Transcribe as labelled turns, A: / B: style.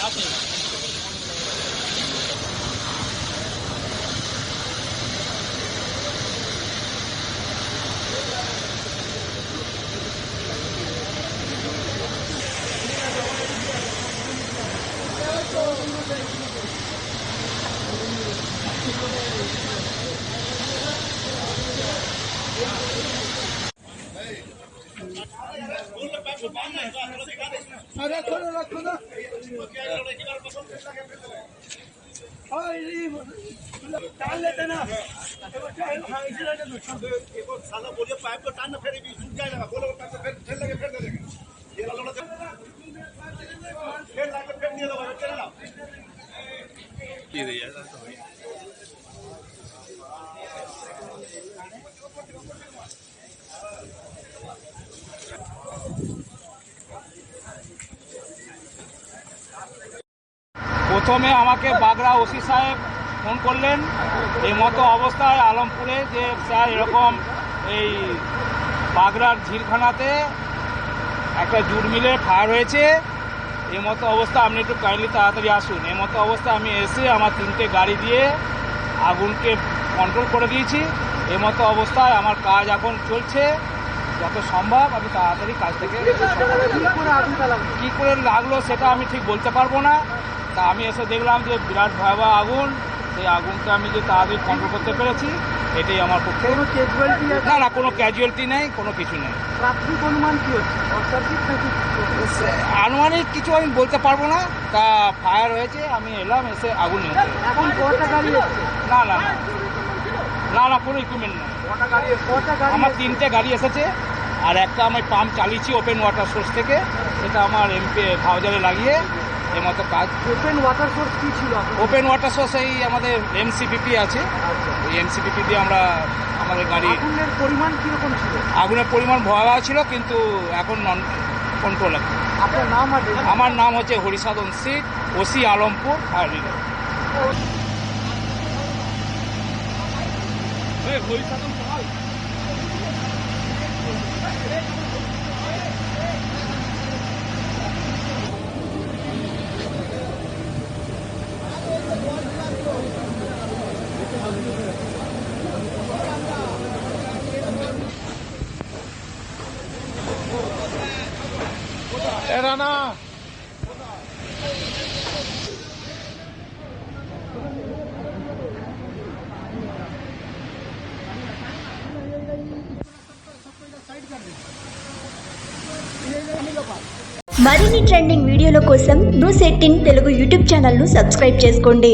A: আছে। साला बोलिए पाइप को टान फिर भी सूख जाएगा बोलो फिर लगे फिर दे देंगे ये वाला फिर लाके फिर दिए दो चले ना ये दे यार तो भाई প্রথমে আমাকে বাগড়া ওসি সাহেব ফোন করলেন এই মতো অবস্থায় আলমপুরে যে স্যার এরকম এই বাগড়ার ঝিলখানাতে একটা জুট মিলে ফায়ার হয়েছে এই মতো অবস্থা আপনি একটু কাইন্ডলি তাড়াতাড়ি আসুন এই মতো অবস্থা আমি এসে আমার 3টে গাড়ি দিয়ে আগুনকে কন্ট্রোল করে দিয়েছি এই মতো অবস্থায় আমার কাজ এখন চলছে যত সম্ভব আমি তাড়াতাড়ি কাজ থেকে কী করে লাগলো সেটা আমি ঠিক বলতে পারবো না তা আমি এসে দেখলাম যে বিরাট ভয়াবহ আগুন সেই আগুনকে আমি যে তাড়াতাড়ি কন্ট্রোল করতে পেরেছি এটাই আমার পক্ষে না না কোনো ক্যাজুয়ালিটি নেই কোনো কিছু নেই আনুমানিক কিছু আমি বলতে পারবো না তা ফায়ার হয়েছে আমি এলাম এসে আগুন না না না না না কোনো ইকুইপমেন্ট নেই আমার 3টে গাড়ি এসেছে আর একটা আমি পাম্প চালিয়েছি ওপেন ওয়াটার সোর্স থেকে সেটা আমার এমপি ভাউজারে লাগিয়ে এই মতো কাজ ওপেন ওয়াটার সোর্স কী ছিল ওপেন ওয়াটার সোর্স এই আমাদের এমসিপিপি আছে ওই এমসিপিপি দিয়ে আমরা আমাদের গাড়ি আগুনের পরিমাণ কীরকম ছিল আগুনের পরিমাণ ভয়াবহ ছিল কিন্তু এখন নন কন্ট্রোল আছে আপনার নাম আমার নাম হচ্ছে হরিসাধন সিট OC Alampur fire brigade Harisadhan Rana
B: మరిన్ని ట్రెండింగ్ వీడియోల కోసం న్యూస్ 18 తెలుగు యూట్యూబ్ ఛానల్ ను సబ్స్క్రైబ్ చేసుకోండి.